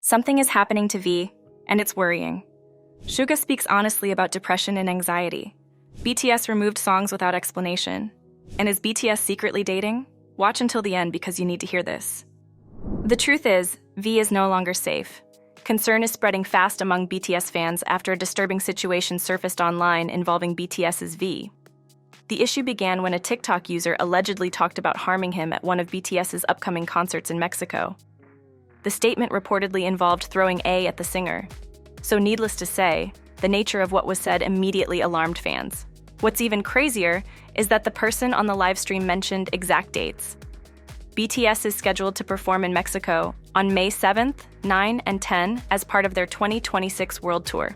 Something is happening to V, and it's worrying. Suga speaks honestly about depression and anxiety. BTS removed songs without explanation. And is BTS secretly dating? Watch until the end because you need to hear this. The truth is, V is no longer safe. Concern is spreading fast among BTS fans after a disturbing situation surfaced online involving BTS's V. The issue began when a TikTok user allegedly talked about harming him at one of BTS's upcoming concerts in Mexico. The statement reportedly involved throwing A at the singer. So needless to say, the nature of what was said immediately alarmed fans. What's even crazier is that the person on the livestream mentioned exact dates. BTS is scheduled to perform in Mexico on May 7th, 9, and 10 as part of their 2026 World Tour.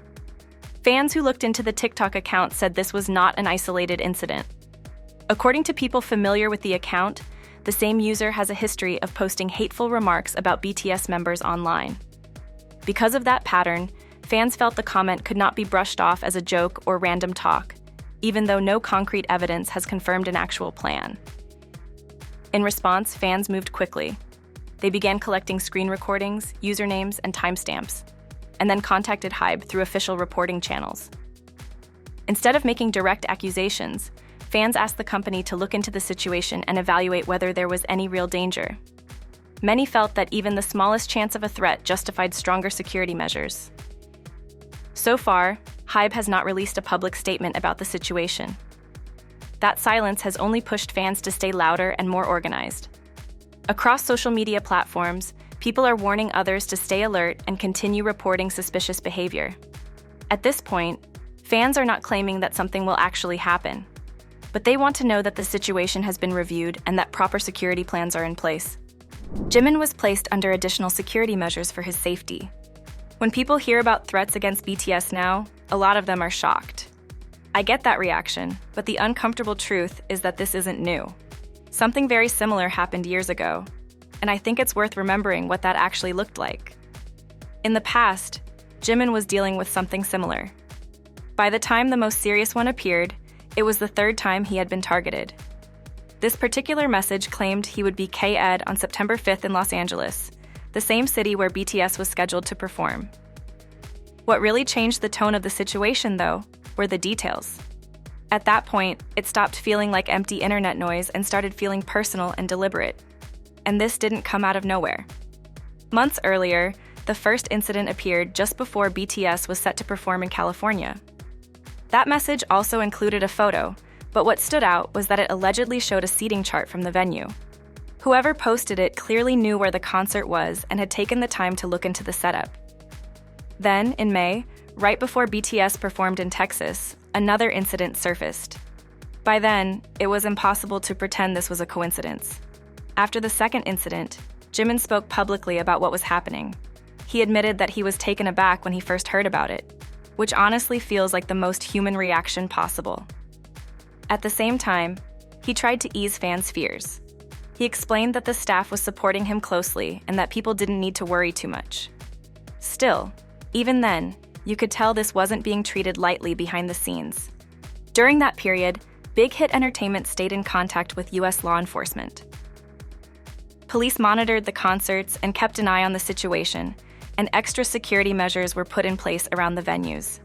Fans who looked into the TikTok account said this was not an isolated incident. According to people familiar with the account, the same user has a history of posting hateful remarks about BTS members online. Because of that pattern, fans felt the comment could not be brushed off as a joke or random talk, even though no concrete evidence has confirmed an actual plan. In response, fans moved quickly. They began collecting screen recordings, usernames, and timestamps, and then contacted HYBE through official reporting channels. Instead of making direct accusations, fans asked the company to look into the situation and evaluate whether there was any real danger. Many felt that even the smallest chance of a threat justified stronger security measures. So far, HYBE has not released a public statement about the situation. That silence has only pushed fans to stay louder and more organized. Across social media platforms, people are warning others to stay alert and continue reporting suspicious behavior. At this point, fans are not claiming that something will actually happen, but they want to know that the situation has been reviewed and that proper security plans are in place. Jimin was placed under additional security measures for his safety. When people hear about threats against BTS now, a lot of them are shocked. I get that reaction, but the uncomfortable truth is that this isn't new. Something very similar happened years ago, and I think it's worth remembering what that actually looked like. In the past, Jimin was dealing with something similar. By the time the most serious one appeared, it was the third time he had been targeted. This particular message claimed he would be K-Ed on September 5th in Los Angeles, the same city where BTS was scheduled to perform. What really changed the tone of the situation, though, were the details. At that point, it stopped feeling like empty internet noise and started feeling personal and deliberate. And this didn't come out of nowhere. Months earlier, the first incident appeared just before BTS was set to perform in California. That message also included a photo, but what stood out was that it allegedly showed a seating chart from the venue. Whoever posted it clearly knew where the concert was and had taken the time to look into the setup. Then, in May, right before BTS performed in Texas, another incident surfaced. By then, it was impossible to pretend this was a coincidence. After the second incident, Jimin spoke publicly about what was happening. He admitted that he was taken aback when he first heard about it, which honestly feels like the most human reaction possible. At the same time, he tried to ease fans' fears. He explained that the staff was supporting him closely and that people didn't need to worry too much. Still, even then, you could tell this wasn't being treated lightly behind the scenes. During that period, Big Hit Entertainment stayed in contact with U.S. law enforcement. Police monitored the concerts and kept an eye on the situation, and extra security measures were put in place around the venues.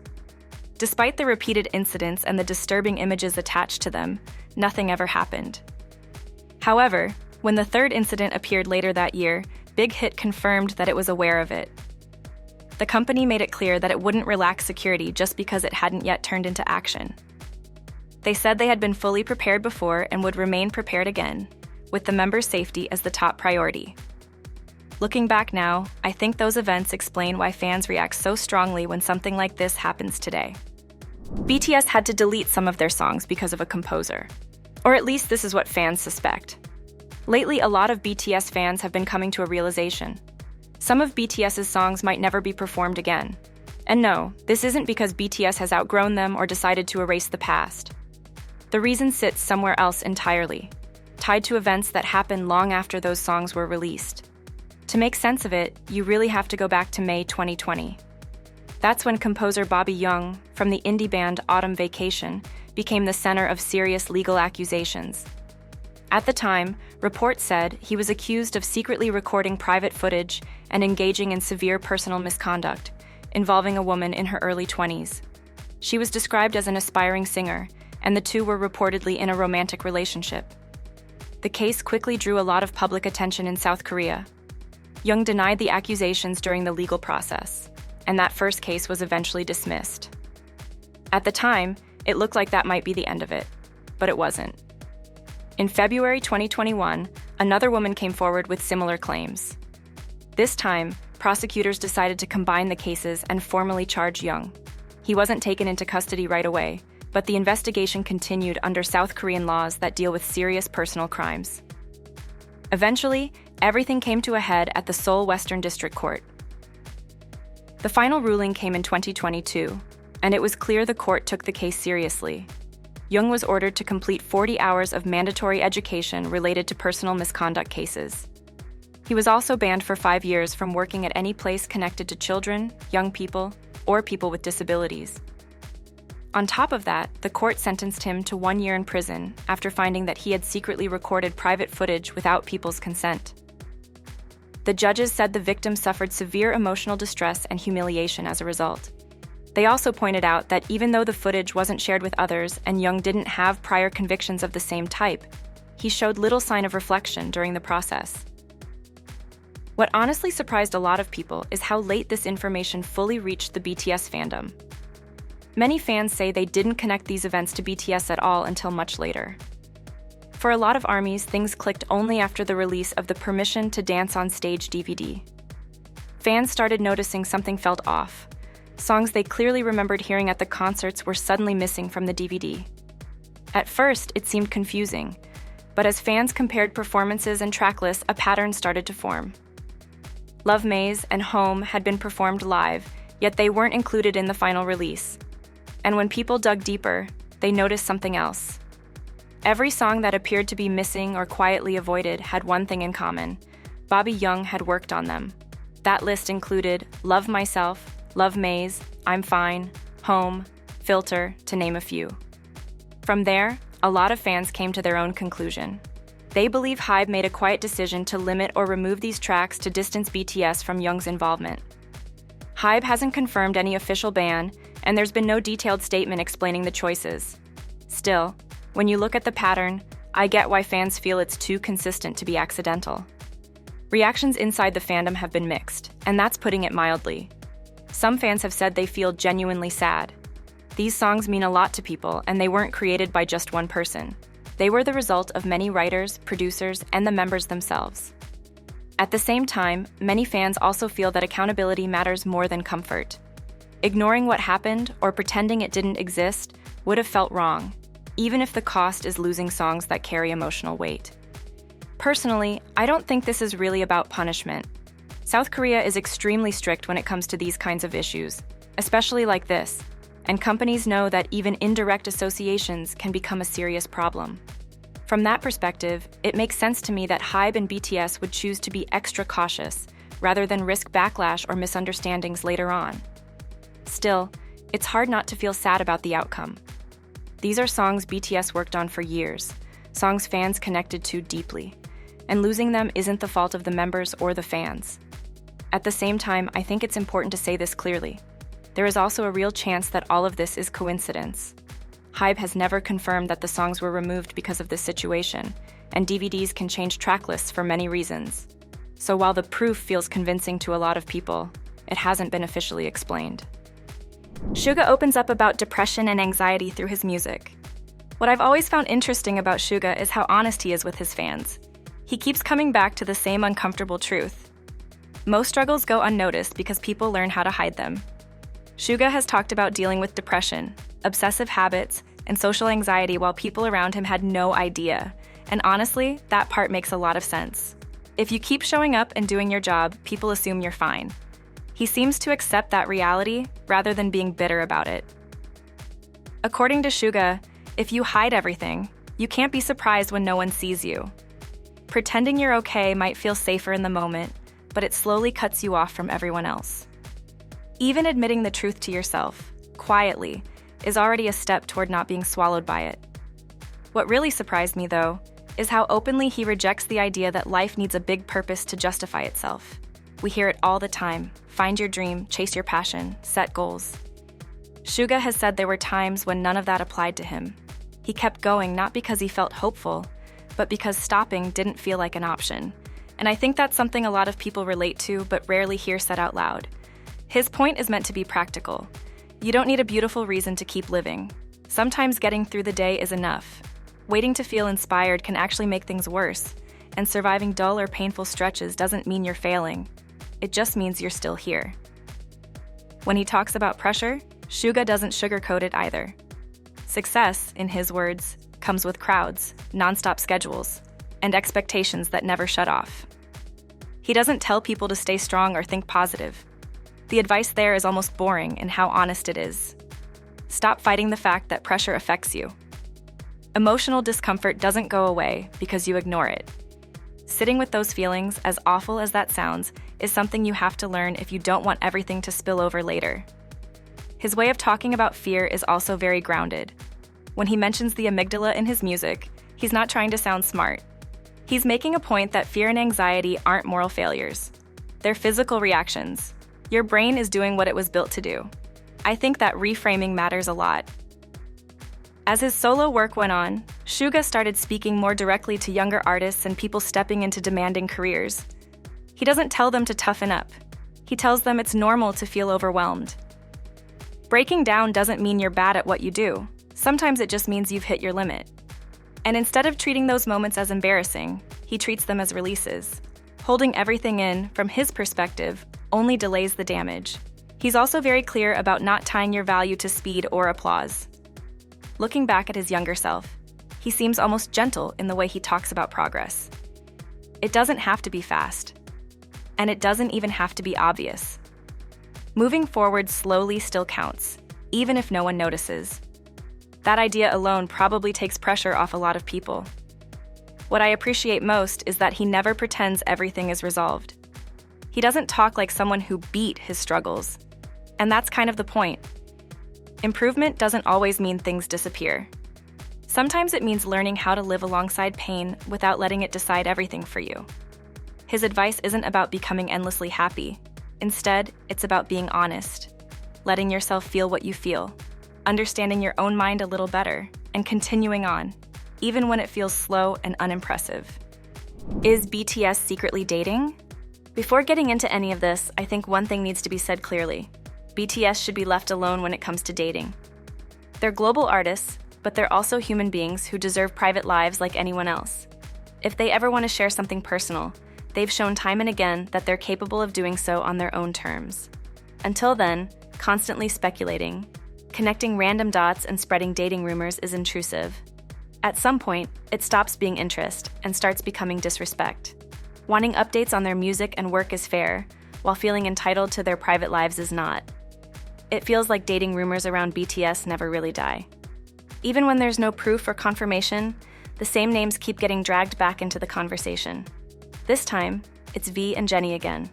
Despite the repeated incidents and the disturbing images attached to them, nothing ever happened. However, when the third incident appeared later that year, Big Hit confirmed that it was aware of it. The company made it clear that it wouldn't relax security just because it hadn't yet turned into action. They said they had been fully prepared before and would remain prepared again, with the members' safety as the top priority. Looking back now, I think those events explain why fans react so strongly when something like this happens today. BTS had to delete some of their songs because of a composer. Or at least this is what fans suspect. Lately, a lot of BTS fans have been coming to a realization. Some of BTS's songs might never be performed again. And no, this isn't because BTS has outgrown them or decided to erase the past. The reason sits somewhere else entirely, tied to events that happened long after those songs were released. To make sense of it, you really have to go back to May 2020. That's when composer Bobby Young, from the indie band Autumn Vacation, became the center of serious legal accusations. At the time, reports said he was accused of secretly recording private footage and engaging in severe personal misconduct, involving a woman in her early 20s. She was described as an aspiring singer, and the two were reportedly in a romantic relationship. The case quickly drew a lot of public attention in South Korea. Jung denied the accusations during the legal process, and that first case was eventually dismissed. At the time, it looked like that might be the end of it, but it wasn't. In February 2021, another woman came forward with similar claims. This time, prosecutors decided to combine the cases and formally charge Jung. He wasn't taken into custody right away, but the investigation continued under South Korean laws that deal with serious personal crimes. Eventually, everything came to a head at the Seoul Western District Court. The final ruling came in 2022, and it was clear the court took the case seriously. Jung was ordered to complete 40 hours of mandatory education related to personal misconduct cases. He was also banned for 5 years from working at any place connected to children, young people, or people with disabilities. On top of that, the court sentenced him to 1 year in prison after finding that he had secretly recorded private footage without people's consent. The judges said the victim suffered severe emotional distress and humiliation as a result. They also pointed out that even though the footage wasn't shared with others and Jung didn't have prior convictions of the same type, he showed little sign of reflection during the process. What honestly surprised a lot of people is how late this information fully reached the BTS fandom. Many fans say they didn't connect these events to BTS at all until much later. For a lot of ARMYs, things clicked only after the release of the Permission to Dance on Stage DVD. Fans started noticing something felt off. Songs they clearly remembered hearing at the concerts were suddenly missing from the DVD. At first, it seemed confusing, but as fans compared performances and track lists, a pattern started to form. Love Maze and Home had been performed live, yet they weren't included in the final release. And when people dug deeper, they noticed something else. Every song that appeared to be missing or quietly avoided had one thing in common: Bobby Jung had worked on them. That list included Love Myself, Love Maze, I'm Fine, Home, Filter, to name a few. From there, a lot of fans came to their own conclusion. They believe HYBE made a quiet decision to limit or remove these tracks to distance BTS from Jung's involvement. HYBE hasn't confirmed any official ban, and there's been no detailed statement explaining the choices. Still, when you look at the pattern, I get why fans feel it's too consistent to be accidental. Reactions inside the fandom have been mixed, and that's putting it mildly. Some fans have said they feel genuinely sad. These songs mean a lot to people, and they weren't created by just one person. They were the result of many writers, producers, and the members themselves. At the same time, many fans also feel that accountability matters more than comfort. Ignoring what happened or pretending it didn't exist would have felt wrong, even if the cost is losing songs that carry emotional weight. Personally, I don't think this is really about punishment. South Korea is extremely strict when it comes to these kinds of issues, especially like this, and companies know that even indirect associations can become a serious problem. From that perspective, it makes sense to me that HYBE and BTS would choose to be extra cautious, rather than risk backlash or misunderstandings later on. Still, it's hard not to feel sad about the outcome. These are songs BTS worked on for years, songs fans connected to deeply, and losing them isn't the fault of the members or the fans. At the same time, I think it's important to say this clearly. There is also a real chance that all of this is coincidence. HYBE has never confirmed that the songs were removed because of this situation, and DVDs can change track lists for many reasons. So while the proof feels convincing to a lot of people, it hasn't been officially explained. Suga opens up about depression and anxiety through his music. What I've always found interesting about Suga is how honest he is with his fans. He keeps coming back to the same uncomfortable truth. Most struggles go unnoticed because people learn how to hide them. Suga has talked about dealing with depression, obsessive habits, and social anxiety while people around him had no idea. And honestly, that part makes a lot of sense. If you keep showing up and doing your job, people assume you're fine. He seems to accept that reality rather than being bitter about it. According to Suga, if you hide everything, you can't be surprised when no one sees you. Pretending you're okay might feel safer in the moment, but it slowly cuts you off from everyone else. Even admitting the truth to yourself, quietly, is already a step toward not being swallowed by it. What really surprised me, though, is how openly he rejects the idea that life needs a big purpose to justify itself. We hear it all the time: find your dream, chase your passion, set goals. Suga has said there were times when none of that applied to him. He kept going not because he felt hopeful, but because stopping didn't feel like an option. And I think that's something a lot of people relate to but rarely hear said out loud. His point is meant to be practical. You don't need a beautiful reason to keep living. Sometimes getting through the day is enough. Waiting to feel inspired can actually make things worse, and surviving dull or painful stretches doesn't mean you're failing. It just means you're still here. When he talks about pressure, Suga doesn't sugarcoat it either. Success, in his words, comes with crowds, nonstop schedules, and expectations that never shut off. He doesn't tell people to stay strong or think positive. The advice there is almost boring in how honest it is. Stop fighting the fact that pressure affects you. Emotional discomfort doesn't go away because you ignore it. Sitting with those feelings, as awful as that sounds, is something you have to learn if you don't want everything to spill over later. His way of talking about fear is also very grounded. When he mentions the amygdala in his music, he's not trying to sound smart. He's making a point that fear and anxiety aren't moral failures. They're physical reactions. Your brain is doing what it was built to do. I think that reframing matters a lot. As his solo work went on, Suga started speaking more directly to younger artists and people stepping into demanding careers. He doesn't tell them to toughen up. He tells them it's normal to feel overwhelmed. Breaking down doesn't mean you're bad at what you do. Sometimes it just means you've hit your limit. And instead of treating those moments as embarrassing, he treats them as releases. Holding everything in, from his perspective, only delays the damage. He's also very clear about not tying your value to speed or applause. Looking back at his younger self, he seems almost gentle in the way he talks about progress. It doesn't have to be fast. And it doesn't even have to be obvious. Moving forward slowly still counts, even if no one notices. That idea alone probably takes pressure off a lot of people. What I appreciate most is that he never pretends everything is resolved. He doesn't talk like someone who beat his struggles. And that's kind of the point. Improvement doesn't always mean things disappear. Sometimes it means learning how to live alongside pain without letting it decide everything for you. His advice isn't about becoming endlessly happy. Instead, it's about being honest, letting yourself feel what you feel, understanding your own mind a little better, and continuing on, even when it feels slow and unimpressive. Is BTS secretly dating? Before getting into any of this, I think one thing needs to be said clearly. BTS should be left alone when it comes to dating. They're global artists, but they're also human beings who deserve private lives like anyone else. If they ever want to share something personal, they've shown time and again that they're capable of doing so on their own terms. Until then, constantly speculating, connecting random dots and spreading dating rumors is intrusive. At some point, it stops being interest and starts becoming disrespect. Wanting updates on their music and work is fair, while feeling entitled to their private lives is not. It feels like dating rumors around BTS never really die. Even when there's no proof or confirmation, the same names keep getting dragged back into the conversation. This time, it's V and Jennie again,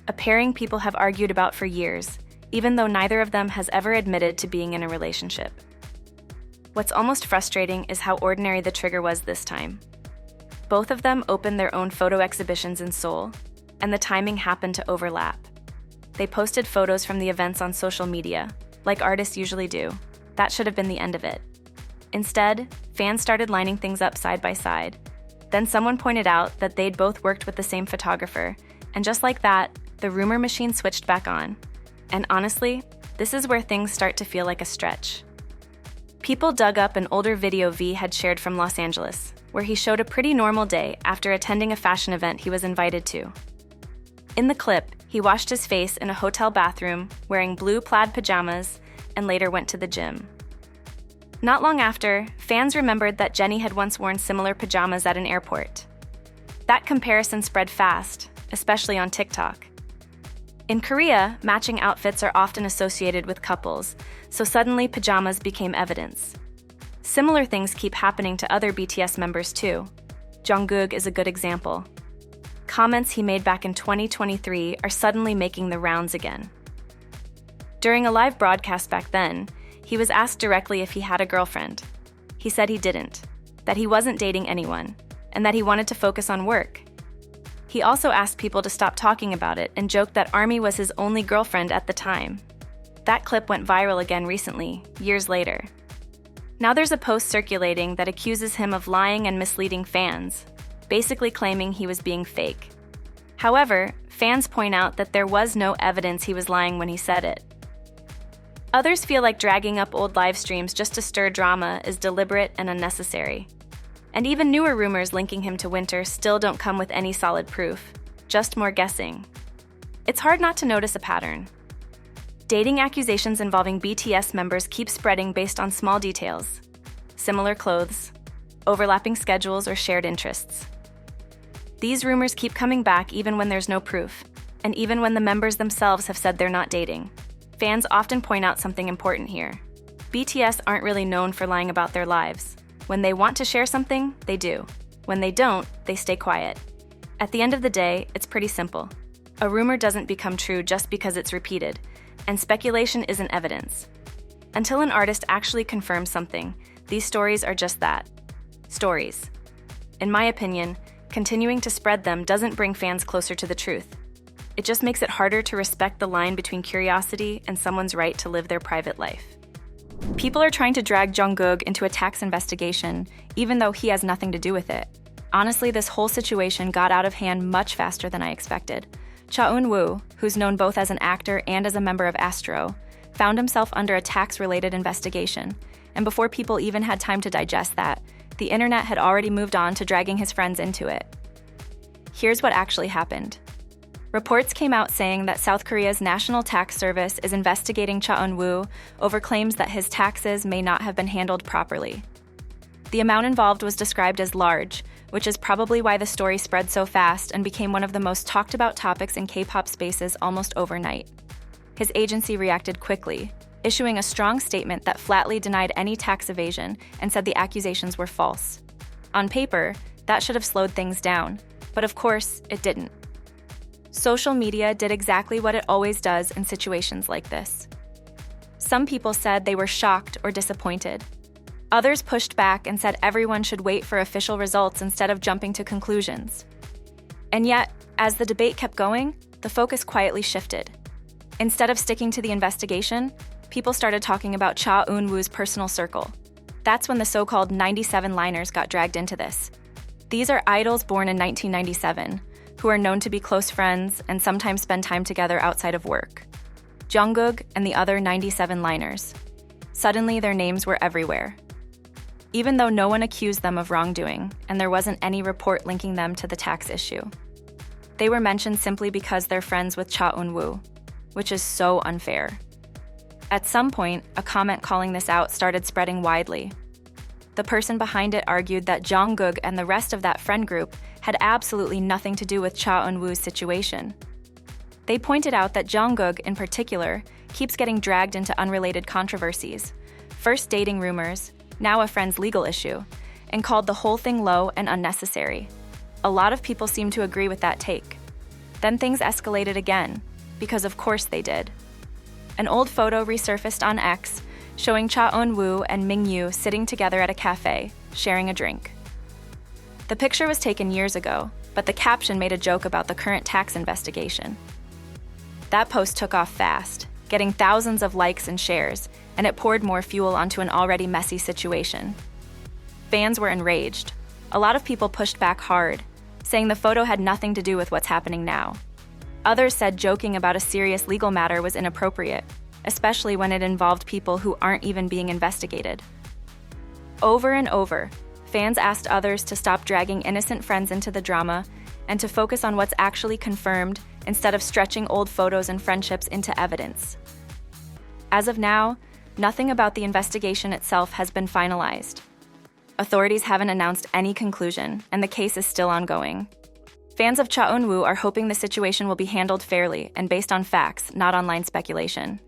a pairing people have argued about for years, even though neither of them has ever admitted to being in a relationship. What's almost frustrating is how ordinary the trigger was this time. Both of them opened their own photo exhibitions in Seoul, and the timing happened to overlap. They posted photos from the events on social media, like artists usually do. That should have been the end of it. Instead, fans started lining things up side by side. Then someone pointed out that they'd both worked with the same photographer, and just like that, the rumor machine switched back on. And honestly, this is where things start to feel like a stretch. People dug up an older video V had shared from Los Angeles, where he showed a pretty normal day after attending a fashion event he was invited to. In the clip, he washed his face in a hotel bathroom, wearing blue plaid pajamas, and later went to the gym. Not long after, fans remembered that Jennie had once worn similar pajamas at an airport. That comparison spread fast, especially on TikTok. In Korea, matching outfits are often associated with couples, so suddenly pajamas became evidence. Similar things keep happening to other BTS members too. Jungkook is a good example. Comments he made back in 2023 are suddenly making the rounds again. During a live broadcast back then, he was asked directly if he had a girlfriend. He said he didn't, that he wasn't dating anyone, and that he wanted to focus on work. He also asked people to stop talking about it and joked that ARMY was his only girlfriend at the time. That clip went viral again recently, years later. Now there's a post circulating that accuses him of lying and misleading fans, basically claiming he was being fake. However, fans point out that there was no evidence he was lying when he said it. Others feel like dragging up old live streams just to stir drama is deliberate and unnecessary. And even newer rumors linking him to Winter still don't come with any solid proof, just more guessing. It's hard not to notice a pattern. Dating accusations involving BTS members keep spreading based on small details: similar clothes, overlapping schedules, or shared interests. These rumors keep coming back even when there's no proof, and even when the members themselves have said they're not dating. Fans often point out something important here. BTS aren't really known for lying about their lives. When they want to share something, they do. When they don't, they stay quiet. At the end of the day, it's pretty simple. A rumor doesn't become true just because it's repeated, and speculation isn't evidence. Until an artist actually confirms something, these stories are just that: stories. In my opinion, continuing to spread them doesn't bring fans closer to the truth. It just makes it harder to respect the line between curiosity and someone's right to live their private life. People are trying to drag Jungkook into a tax investigation, even though he has nothing to do with it. Honestly, this whole situation got out of hand much faster than I expected. Cha Eun-woo, who's known both as an actor and as a member of Astro, found himself under a tax-related investigation, and before people even had time to digest that, the internet had already moved on to dragging his friends into it. Here's what actually happened. Reports came out saying that South Korea's National Tax Service is investigating Cha Eun-woo over claims that his taxes may not have been handled properly. The amount involved was described as large, which is probably why the story spread so fast and became one of the most talked about topics in K-pop spaces almost overnight. His agency reacted quickly, issuing a strong statement that flatly denied any tax evasion and said the accusations were false. On paper, that should have slowed things down, but of course, it didn't. Social media did exactly what it always does in situations like this. Some people said they were shocked or disappointed. Others pushed back and said everyone should wait for official results instead of jumping to conclusions. And yet, as the debate kept going, the focus quietly shifted. Instead of sticking to the investigation, people started talking about Cha Eun-woo's personal circle. That's when the so-called 97 liners got dragged into this. These are idols born in 1997, who are known to be close friends and sometimes spend time together outside of work. Jungkook and the other 97 liners. Suddenly, their names were everywhere. Even though no one accused them of wrongdoing, and there wasn't any report linking them to the tax issue. They were mentioned simply because they're friends with Cha Eun-woo, which is so unfair. At some point, a comment calling this out started spreading widely. The person behind it argued that Jungkook and the rest of that friend group had absolutely nothing to do with Cha Eun-woo's situation. They pointed out that Jungkook, in particular, keeps getting dragged into unrelated controversies, first dating rumors, now a friend's legal issue, and called the whole thing low and unnecessary. A lot of people seemed to agree with that take. Then things escalated again, because of course they did. An old photo resurfaced on X, showing Cha Eun-woo and Mingyu sitting together at a cafe, sharing a drink. The picture was taken years ago, but the caption made a joke about the current tax investigation. That post took off fast, getting thousands of likes and shares, and it poured more fuel onto an already messy situation. Fans were enraged. A lot of people pushed back hard, saying the photo had nothing to do with what's happening now. Others said joking about a serious legal matter was inappropriate, especially when it involved people who aren't even being investigated. Over and over, fans asked others to stop dragging innocent friends into the drama and to focus on what's actually confirmed instead of stretching old photos and friendships into evidence. As of now, nothing about the investigation itself has been finalized. Authorities haven't announced any conclusion, and the case is still ongoing. Fans of Cha Eun-woo are hoping the situation will be handled fairly and based on facts, not online speculation.